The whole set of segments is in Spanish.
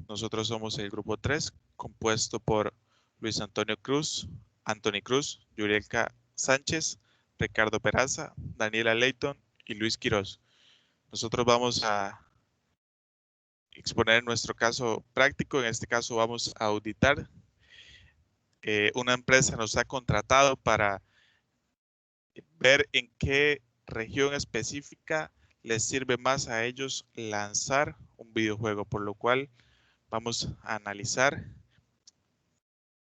Nosotros somos el grupo 3, compuesto por Luis Antonio Cruz, Anthony Cruz, Yurielka Sánchez, Ricardo Peraza, Daniela Leighton y Luis Quiroz. Nosotros vamos a exponer nuestro caso práctico. En este caso vamos a auditar. Una empresa nos ha contratado para ver en qué región específica les sirve más a ellos lanzar un videojuego, por lo cual vamos a analizar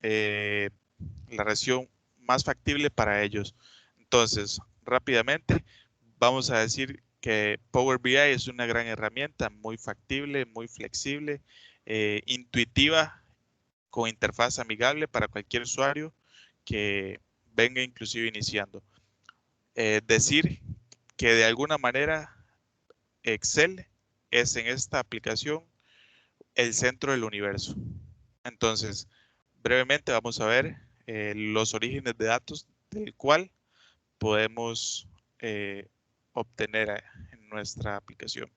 la región más factible para ellos. Entonces, rápidamente, vamos a decir que Power BI es una gran herramienta, muy factible, muy flexible, intuitiva, con interfaz amigable para cualquier usuario que venga inclusive iniciando. Decir que de alguna manera Excel es en esta aplicación el centro del universo. Entonces, brevemente vamos a ver los orígenes de datos del cual podemos obtener en nuestra aplicación.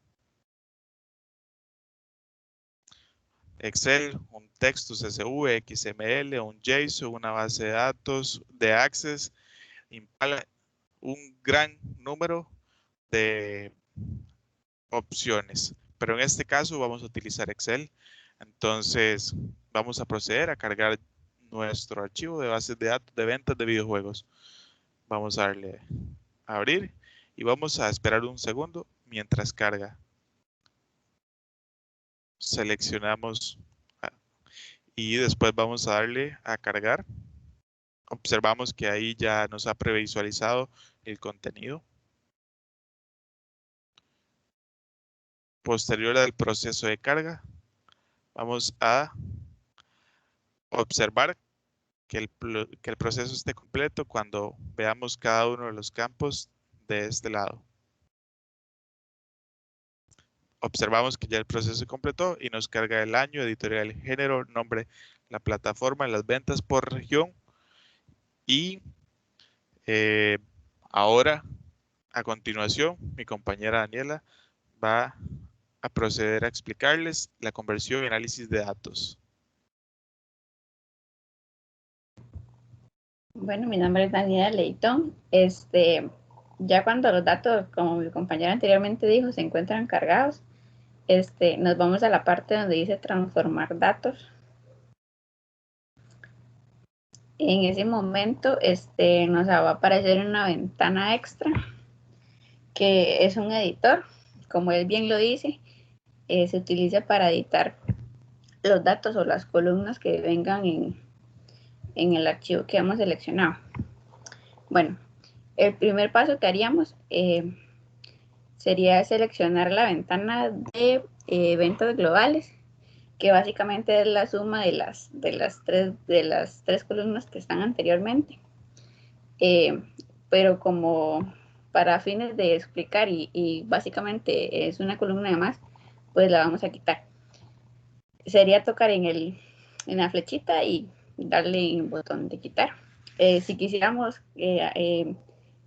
Excel, un texto CSV, XML, un JSON, una base de datos de Access, Impala, un gran número de opciones. Pero en este caso vamos a utilizar Excel. Entonces vamos a proceder a cargar nuestro archivo de bases de datos de ventas de videojuegos. Vamos a darle a abrir y vamos a esperar un segundo mientras carga. Seleccionamos y después vamos a darle a cargar. Observamos que ahí ya nos ha previsualizado el contenido. Posterior al proceso de carga, vamos a observar que el proceso esté completo cuando veamos cada uno de los campos de este lado. Observamos que ya el proceso se completó y nos carga el año, editorial, género, nombre, la plataforma, las ventas por región y ahora, a continuación, mi compañera Daniela va a proceder a explicarles la conversión y análisis de datos. Bueno, mi nombre es Daniela Leighton. Ya cuando los datos, como mi compañera anteriormente dijo, se encuentran cargados, nos vamos a la parte donde dice transformar datos. En ese momento, nos va a aparecer una ventana extra que es un editor, como él bien lo dice, se utiliza para editar los datos o las columnas que vengan en el archivo que hemos seleccionado. Bueno, el primer paso que haríamos sería seleccionar la ventana de ventas globales, que básicamente es la suma de las tres columnas que están anteriormente. Pero como para fines de explicar y básicamente es una columna de más, pues la vamos a quitar. Sería tocar en la flechita y darle el botón de quitar. Si quisiéramos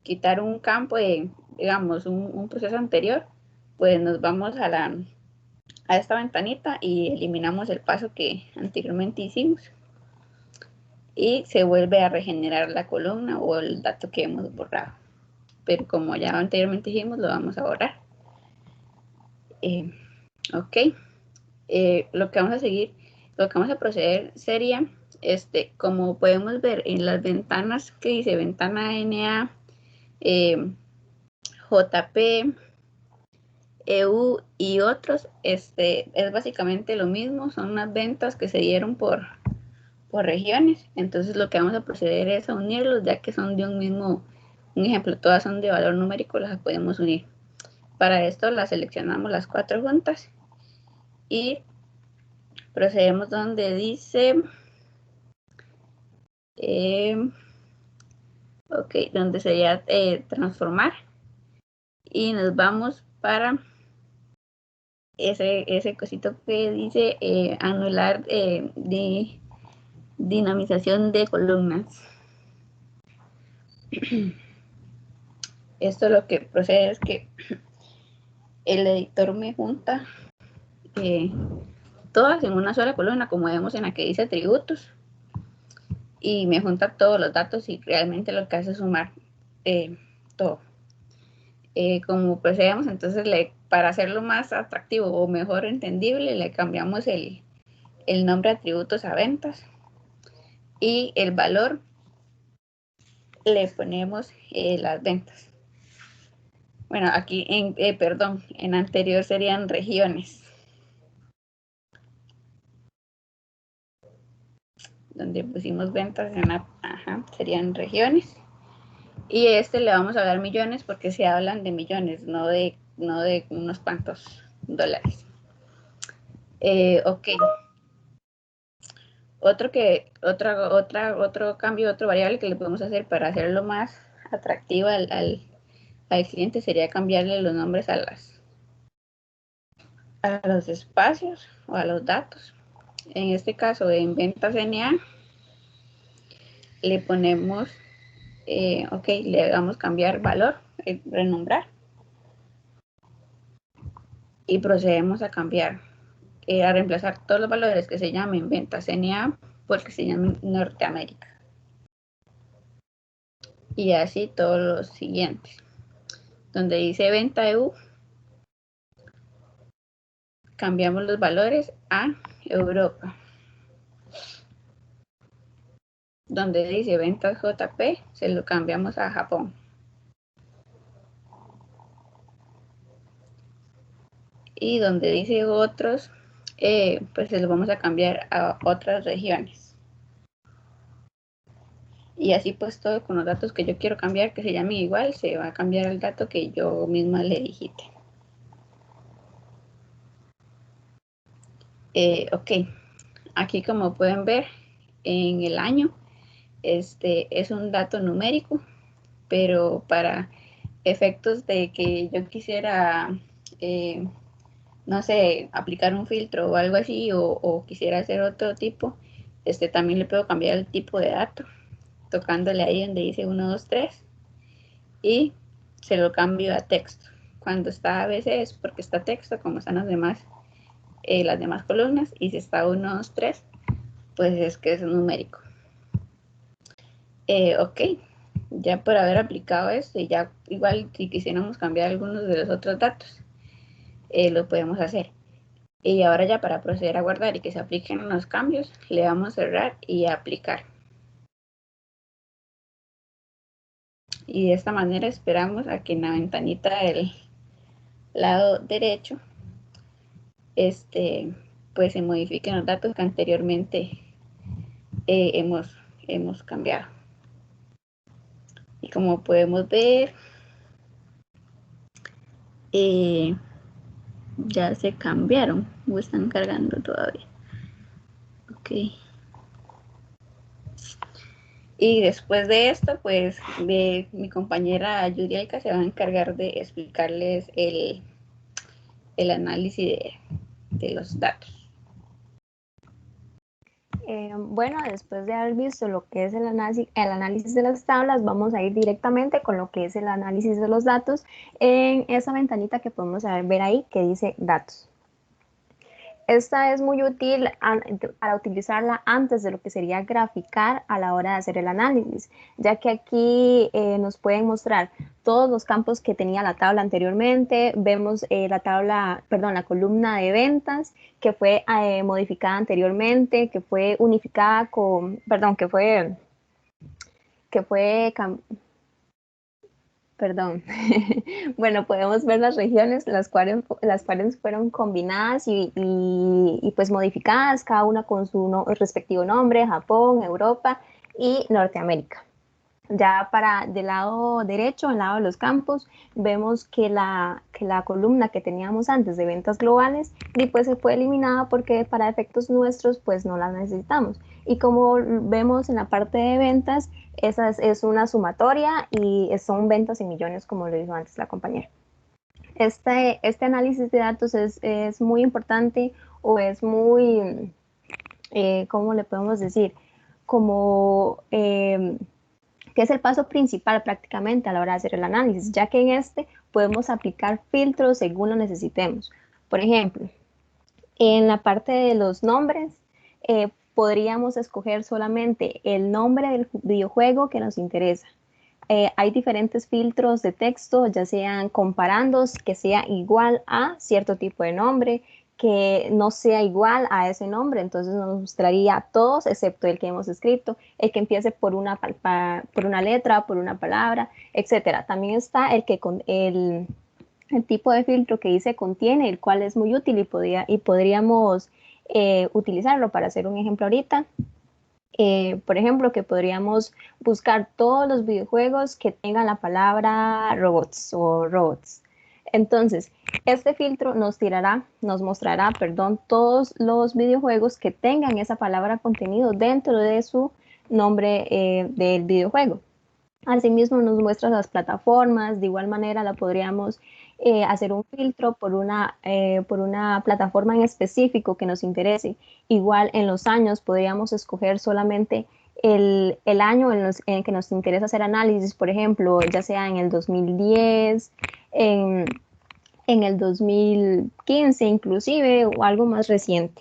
quitar un campo de, digamos, un proceso anterior, pues nos vamos a esta ventanita y eliminamos el paso que anteriormente hicimos. Y se vuelve a regenerar la columna o el dato que hemos borrado. Pero como ya anteriormente dijimos, lo vamos a borrar. Ok. Lo que vamos a seguir, lo que vamos a proceder sería, como podemos ver en las ventanas que dice ventana NA, JP, EU y otros, es básicamente lo mismo, son unas ventas que se dieron por regiones. Entonces lo que vamos a proceder es a unirlos, ya que son de un ejemplo, todas son de valor numérico, las podemos unir. Para esto las seleccionamos las 4 juntas y procedemos donde dice ok, donde sería transformar y nos vamos para ese cosito que dice anular de dinamización de columnas. Esto lo que procede es que el editor me junta todas en una sola columna, como vemos en la que dice atributos, y me junta todos los datos y realmente lo que hace es sumar todo. Como procedemos, entonces para hacerlo más atractivo o mejor entendible, le cambiamos el nombre de atributos a ventas y el valor le ponemos las ventas. Bueno, aquí en anterior serían regiones. Donde pusimos ventas serían regiones. Y le vamos a dar millones porque se hablan de millones, no de unos cuantos dólares. Ok. Otro cambio, otra variable que le podemos hacer para hacerlo más atractivo al cliente sería cambiarle los nombres a los espacios o a los datos. En este caso, en ventas NA, le ponemos, le damos cambiar valor, renombrar. Y procedemos a cambiar, a reemplazar todos los valores que se llamen ventas NA por que se llamen Norteamérica. Y así todos los siguientes. Donde dice venta EU, cambiamos los valores a Europa. Donde dice ventas JP, se lo cambiamos a Japón. Y donde dice otros, pues se lo vamos a cambiar a otras regiones. Y así pues todo con los datos que yo quiero cambiar, que se llamen igual, se va a cambiar el dato que yo misma le digite. Ok, aquí como pueden ver en el año, es un dato numérico, pero para efectos de que yo quisiera, no sé, aplicar un filtro o algo así, o quisiera hacer otro tipo, también le puedo cambiar el tipo de dato, tocándole ahí donde dice 1, 2, 3, y se lo cambio a texto. Cuando está ABC es porque está texto, como están las demás columnas, y si está 1, 2, 3, pues es que es numérico. Ok, ya por haber aplicado esto, y ya igual si quisiéramos cambiar algunos de los otros datos, lo podemos hacer. Y ahora ya para proceder a guardar y que se apliquen los cambios, le damos a cerrar y a aplicar. Y de esta manera esperamos a que en la ventanita del lado derecho pues se modifiquen los datos que anteriormente hemos cambiado. Y como podemos ver, ya se cambiaron o están cargando todavía. Ok. Y después de esto, pues mi compañera Yurielka se va a encargar de explicarles el análisis de los datos. Bueno, después de haber visto lo que es el análisis de las tablas, vamos a ir directamente con lo que es el análisis de los datos en esa ventanita que podemos ver ahí que dice datos. Esta es muy útil para utilizarla antes de lo que sería graficar a la hora de hacer el análisis, ya que aquí nos pueden mostrar todos los campos que tenía la tabla anteriormente. Vemos la columna de ventas que fue modificada anteriormente, que fue unificada bueno, podemos ver las regiones, las cuales fueron combinadas y pues modificadas, cada una con su respectivo nombre: Japón, Europa y Norteamérica. Ya del lado derecho, al lado de los campos, vemos que la columna que teníamos antes de ventas globales, después se fue eliminada porque para efectos nuestros pues no la necesitamos. Y como vemos en la parte de ventas, esa es una sumatoria y son ventas en millones, como lo dijo antes la compañera. Este análisis de datos es muy importante, o es muy, ¿cómo le podemos decir? Que es el paso principal prácticamente a la hora de hacer el análisis, ya que en podemos aplicar filtros según lo necesitemos. Por ejemplo, En la parte de los nombres, podríamos escoger solamente el nombre del videojuego que nos interesa. Hay diferentes filtros de texto, ya sean comparandos, que sea igual a cierto tipo de nombre, que no sea igual a ese nombre, entonces nos mostraría todos excepto el que hemos escrito, el que empiece por una letra, por una palabra, etcétera. También está el tipo de filtro que dice contiene, el cual es muy útil y podríamos utilizarlo para hacer un ejemplo ahorita. Por ejemplo, que podríamos buscar todos los videojuegos que tengan la palabra robots o robots. Entonces, este filtro nos mostrará, perdón, todos los videojuegos que tengan esa palabra contenido dentro de su nombre del videojuego. Asimismo, nos muestra las plataformas. De igual manera, la podríamos hacer un filtro por una plataforma en específico que nos interese. Igual en los años podríamos escoger solamente el año en que nos interesa hacer análisis, por ejemplo, ya sea en el 2010, en el 2015 inclusive, o algo más reciente.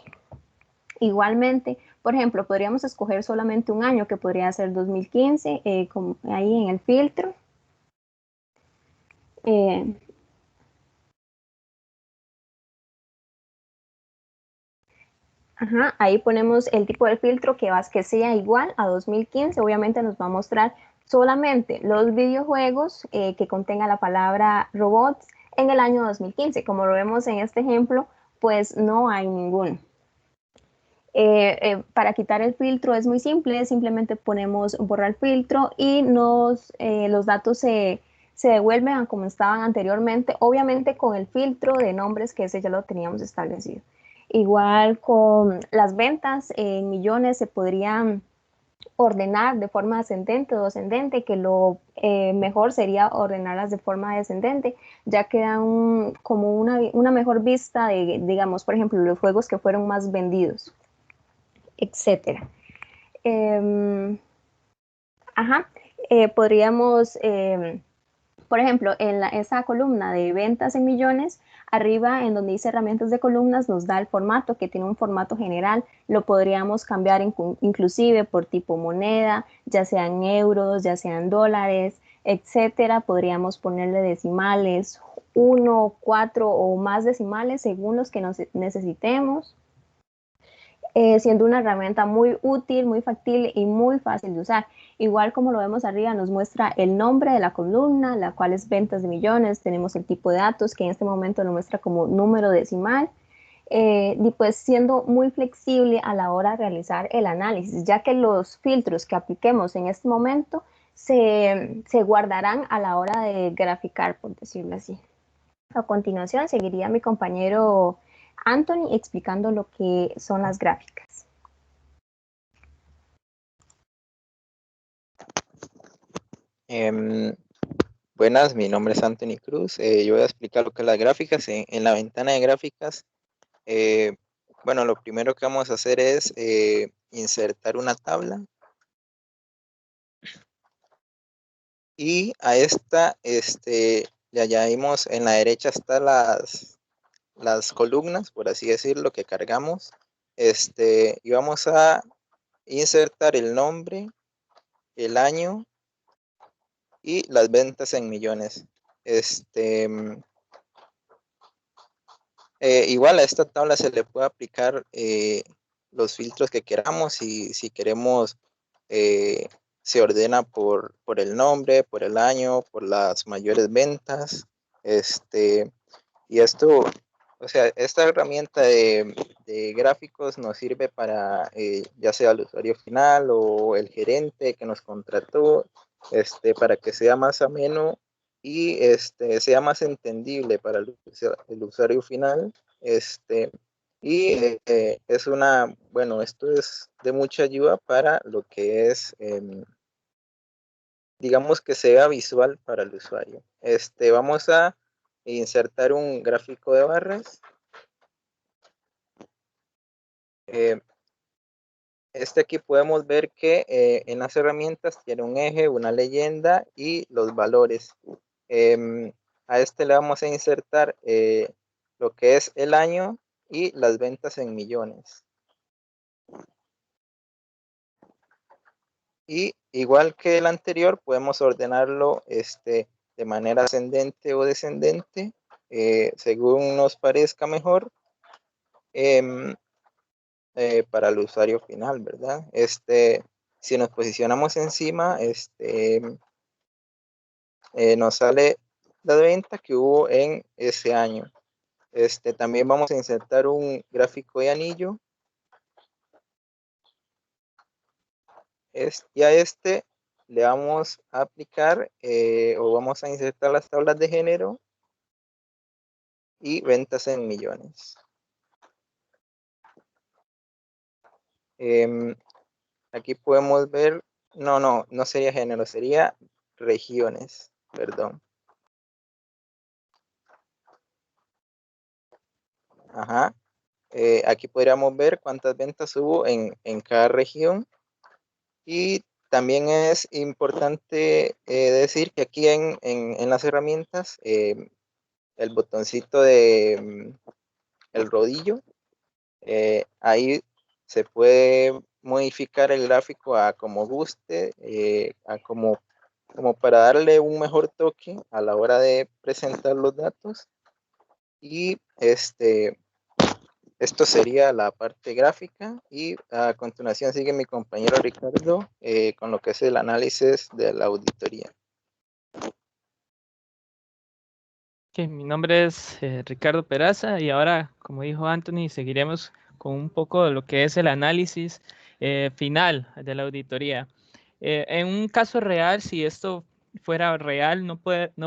Igualmente, por ejemplo, podríamos escoger solamente un año, que podría ser 2015, como ahí en el filtro. Eh, ahí ponemos el tipo de filtro que sea igual a 2015. Obviamente nos va a mostrar solamente los videojuegos que contengan la palabra robots en el año 2015. Como lo vemos en este ejemplo, pues no hay ninguno. Para quitar el filtro es muy simple, simplemente ponemos borrar filtro y los datos se devuelven a como estaban anteriormente, obviamente con el filtro de nombres que ese ya lo teníamos establecido. Igual con las ventas en millones se podrían ordenar de forma ascendente o descendente, que lo mejor sería ordenarlas de forma descendente, ya que dan como una mejor vista de, digamos, por ejemplo, los juegos que fueron más vendidos, etcétera. Podríamos, por ejemplo, en esa columna de ventas en millones, arriba en donde dice herramientas de columnas, nos da el formato, que tiene un formato general. Lo podríamos cambiar inclusive por tipo moneda, ya sean euros, ya sean dólares, etcétera. Podríamos ponerle decimales, 1, 4 o más decimales según los que necesitemos. Siendo una herramienta muy útil, muy factible y muy fácil de usar. Igual como lo vemos arriba, nos muestra el nombre de la columna, la cual es ventas de millones. Tenemos el tipo de datos, que en este momento lo muestra como número decimal. Y pues siendo muy flexible a la hora de realizar el análisis, ya que los filtros que apliquemos en este momento se guardarán a la hora de graficar, por decirlo así. A continuación, seguiría mi compañero Anthony explicando lo que son las gráficas. Buenas, mi nombre es Anthony Cruz. Yo voy a explicar lo que es las gráficas. En la ventana de gráficas, bueno, lo primero que vamos a hacer es insertar una tabla. Y a esta le añadimos, en la derecha están las columnas, por así decirlo, que cargamos. Y vamos a insertar el nombre, el año y las ventas en millones. Igual a esta tabla se le puede aplicar los filtros que queramos, y si queremos se ordena por el nombre, por el año, por las mayores ventas. Y esto, o sea, esta herramienta de gráficos nos sirve para ya sea el usuario final o el gerente que nos contrató, para que sea más ameno y sea más entendible para el usuario final. Y es bueno, esto es de mucha ayuda para lo que es, digamos, que sea visual para el usuario. Vamos a insertar un gráfico de barras. Aquí podemos ver que en las herramientas tiene un eje, una leyenda y los valores. A le vamos a insertar lo que es el año y las ventas en millones. Y igual que el anterior, podemos ordenarlo de manera ascendente o descendente, según nos parezca mejor, para el usuario final, ¿verdad? Si nos posicionamos encima, nos sale la venta que hubo en ese año. También vamos a insertar un gráfico de anillo. Y a le vamos a aplicar o vamos a insertar las tablas de género y ventas en millones. Aquí podemos ver, no sería género, sería regiones, perdón. Ajá. Aquí podríamos ver cuántas ventas hubo en cada región. Y también es importante decir que aquí en las herramientas, el botoncito de el rodillo, ahí se puede modificar el gráfico a como guste, como para darle un mejor toque a la hora de presentar los datos. Y esto sería la parte gráfica y a continuación sigue mi compañero Ricardo con lo que es el análisis de la auditoría. Mi nombre es Ricardo Peraza y ahora, como dijo Anthony, seguiremos con un poco de lo que es el análisis final de la auditoría. En un caso real, si esto fuera real, no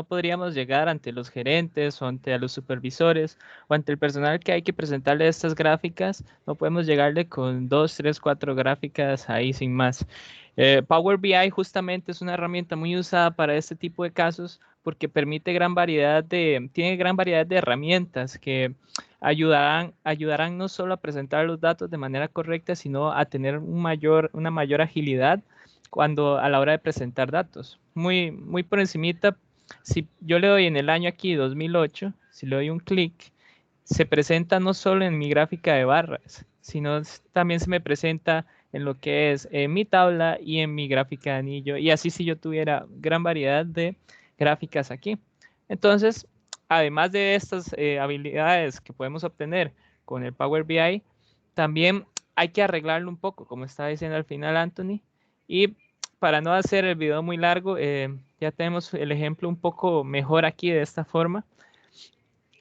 podríamos llegar ante los gerentes o ante los supervisores o ante el personal que hay que presentarle estas gráficas. No podemos llegarle con 2, 3, 4 gráficas ahí sin más. Power BI justamente es una herramienta muy usada para este tipo de casos porque tiene gran variedad de herramientas que ayudarán no solo a presentar los datos de manera correcta, sino a tener una mayor agilidad a la hora de presentar datos. Muy por encimita, si yo le doy en el año aquí 2008, si le doy un clic, se presenta no solo en mi gráfica de barras, sino también se me presenta en lo que es mi tabla y en mi gráfica de anillo. Y así si yo tuviera gran variedad de gráficas aquí. Entonces, además de estas habilidades que podemos obtener con el Power BI, también hay que arreglarlo un poco, como estaba diciendo al final Anthony. Y para no hacer el video muy largo, ya tenemos el ejemplo un poco mejor aquí de esta forma.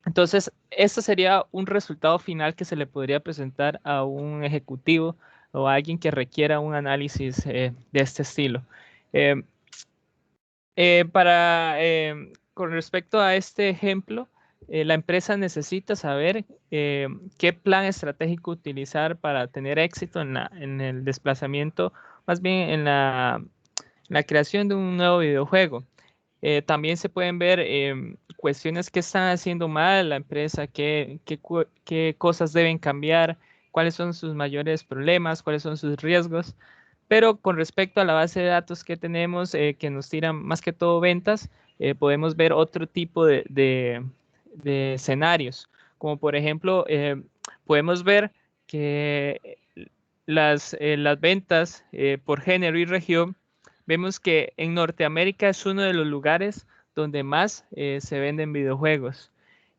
Entonces, esto sería un resultado final que se le podría presentar a un ejecutivo o a alguien que requiera un análisis de este estilo. Con respecto a este ejemplo, la empresa necesita saber qué plan estratégico utilizar para tener éxito en el desplazamiento, más bien en la creación de un nuevo videojuego. También se pueden ver cuestiones que están haciendo mal la empresa, qué cosas deben cambiar, cuáles son sus mayores problemas, cuáles son sus riesgos. Pero con respecto a la base de datos que tenemos, que nos tiran más que todo ventas, podemos ver otro tipo de escenarios. Como por ejemplo, podemos ver que las ventas por género y región, vemos que en Norteamérica es uno de los lugares donde más se venden videojuegos.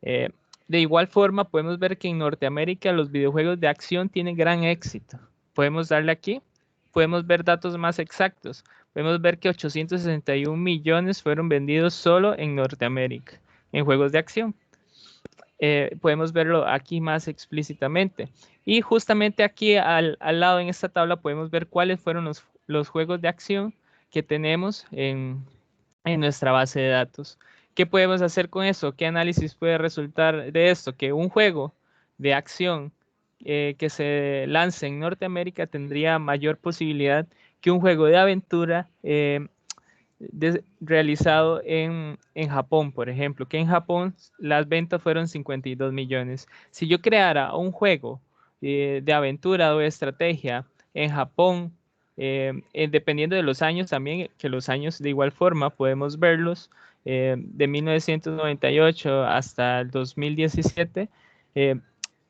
De igual forma, podemos ver que en Norteamérica los videojuegos de acción tienen gran éxito. Podemos darle aquí. Podemos ver datos más exactos. Podemos ver que 861 millones fueron vendidos solo en Norteamérica, en juegos de acción. Podemos verlo aquí más explícitamente. Y justamente aquí al lado en esta tabla podemos ver cuáles fueron los juegos de acción que tenemos en nuestra base de datos. ¿Qué podemos hacer con eso? ¿Qué análisis puede resultar de esto? Que un juego de acción que se lance en Norteamérica tendría mayor posibilidad que un juego de aventura realizado en Japón, por ejemplo, que en Japón las ventas fueron 52 millones. Si yo creara un juego de aventura o de estrategia en Japón, dependiendo de los años también, que los años de igual forma podemos verlos, de 1998 hasta el 2017,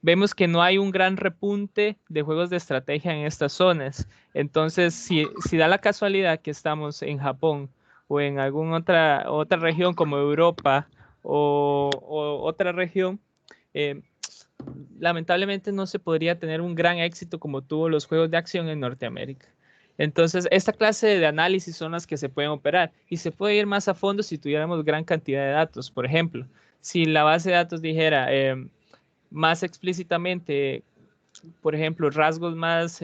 vemos que no hay un gran repunte de juegos de estrategia en estas zonas. Entonces, si da la casualidad que estamos en Japón o en alguna otra región como Europa o otra región, lamentablemente no se podría tener un gran éxito como tuvo los juegos de acción en Norteamérica. Entonces, esta clase de análisis son las que se pueden operar y se puede ir más a fondo si tuviéramos gran cantidad de datos. Por ejemplo, si la base de datos dijera más explícitamente, por ejemplo, rasgos más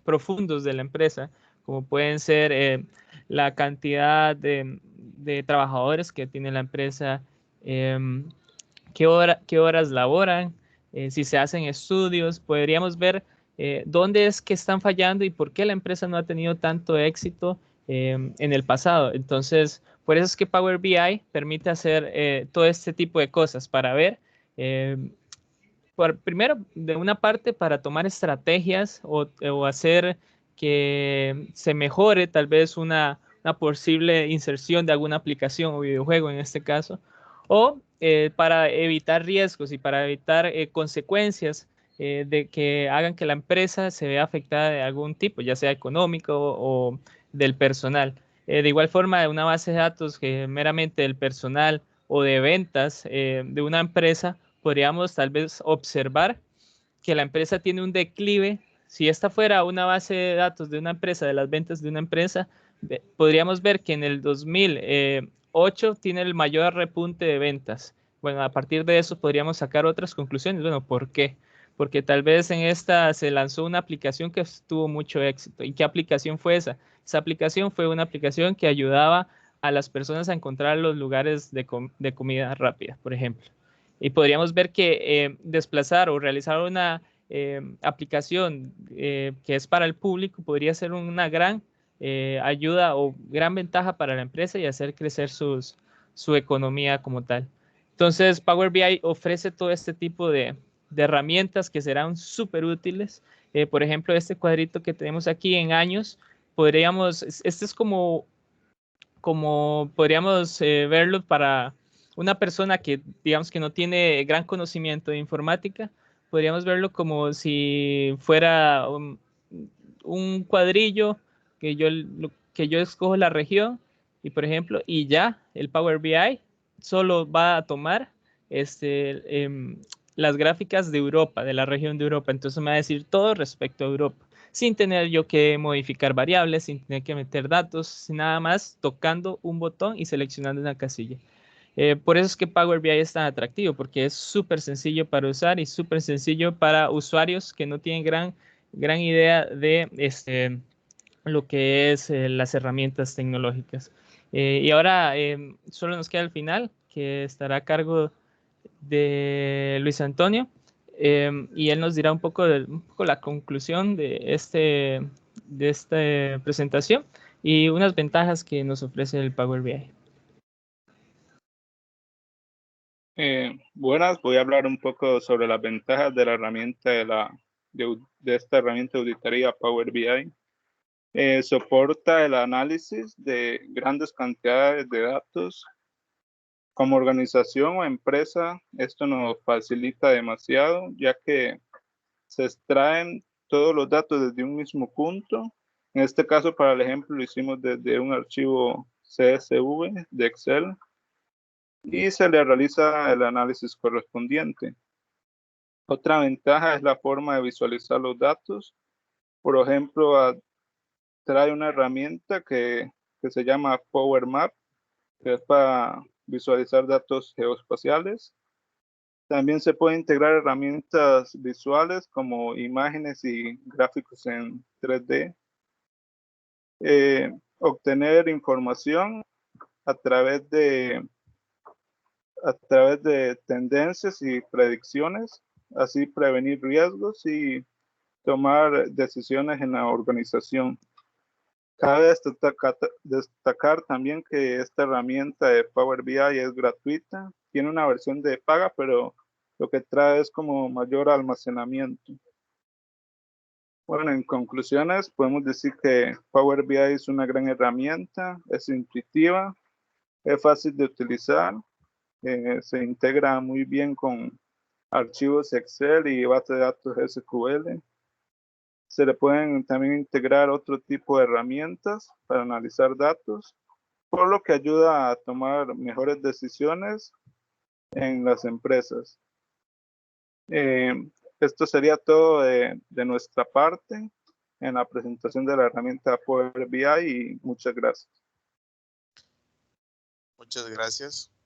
profundos de la empresa, como pueden ser la cantidad de trabajadores que tiene la empresa, qué horas laboran, si se hacen estudios, podríamos ver dónde es que están fallando y por qué la empresa no ha tenido tanto éxito en el pasado. Entonces, por eso es que Power BI permite hacer todo este tipo de cosas para ver, primero, de una parte, para tomar estrategias o hacer que se mejore tal vez una posible inserción de alguna aplicación o videojuego en este caso, o para evitar riesgos y para evitar consecuencias de que hagan que la empresa se vea afectada de algún tipo, ya sea económico o del personal. De igual forma, una base de datos que meramente del personal o de ventas de una empresa, podríamos tal vez observar que la empresa tiene un declive. Si esta fuera una base de datos de una empresa, de las ventas de una empresa, podríamos ver que en el 2008 tiene el mayor repunte de ventas. Bueno, a partir de eso podríamos sacar otras conclusiones. Bueno, ¿por qué? Porque tal vez en esta se lanzó una aplicación que tuvo mucho éxito. ¿Y qué aplicación fue esa? Esa aplicación fue una aplicación que ayudaba a las personas a encontrar los lugares de comida rápida, por ejemplo. Y podríamos ver que desplazar o realizar una aplicación que es para el público podría ser una gran ayuda o gran ventaja para la empresa y hacer crecer su economía como tal. Entonces, Power BI ofrece todo este tipo de herramientas que serán súper útiles. Por ejemplo, este cuadrito que tenemos aquí en años, podríamos, este es como podríamos verlo para una persona que digamos que no tiene gran conocimiento de informática, podríamos verlo como si fuera un cuadrillo que yo escojo la región y por ejemplo, y ya el Power BI solo va a tomar las gráficas de Europa, de la región de Europa. Entonces me va a decir todo respecto a Europa, sin tener yo que modificar variables, sin tener que meter datos, nada más tocando un botón y seleccionando una casilla. Por eso es que Power BI es tan atractivo, porque es súper sencillo para usar y súper sencillo para usuarios que no tienen gran idea de lo que es las herramientas tecnológicas. Y ahora solo nos queda el final, que estará a cargo de Luis Antonio, y él nos dirá un poco la conclusión de esta presentación y unas ventajas que nos ofrece el Power BI. Buenas, voy a hablar un poco sobre las ventajas de la herramienta de esta herramienta de auditoría Power BI. Soporta el análisis de grandes cantidades de datos. Como organización o empresa, esto nos facilita demasiado, ya que se extraen todos los datos desde un mismo punto. En este caso, para el ejemplo, lo hicimos desde un archivo CSV de Excel y se le realiza el análisis correspondiente. Otra ventaja es la forma de visualizar los datos. Por ejemplo, trae una herramienta que se llama Power Map, que es para visualizar datos geoespaciales. También se puede integrar herramientas visuales como imágenes y gráficos en 3D. Obtener información a través de tendencias y predicciones, así prevenir riesgos y tomar decisiones en la organización. Cabe destacar también que esta herramienta de Power BI es gratuita, tiene una versión de paga, pero lo que trae es como mayor almacenamiento. Bueno, en conclusiones, podemos decir que Power BI es una gran herramienta, es intuitiva, es fácil de utilizar, se integra muy bien con archivos Excel y base de datos SQL. Se le pueden también integrar otro tipo de herramientas para analizar datos, por lo que ayuda a tomar mejores decisiones en las empresas. Esto sería todo de nuestra parte en la presentación de la herramienta Power BI y muchas gracias. Muchas gracias.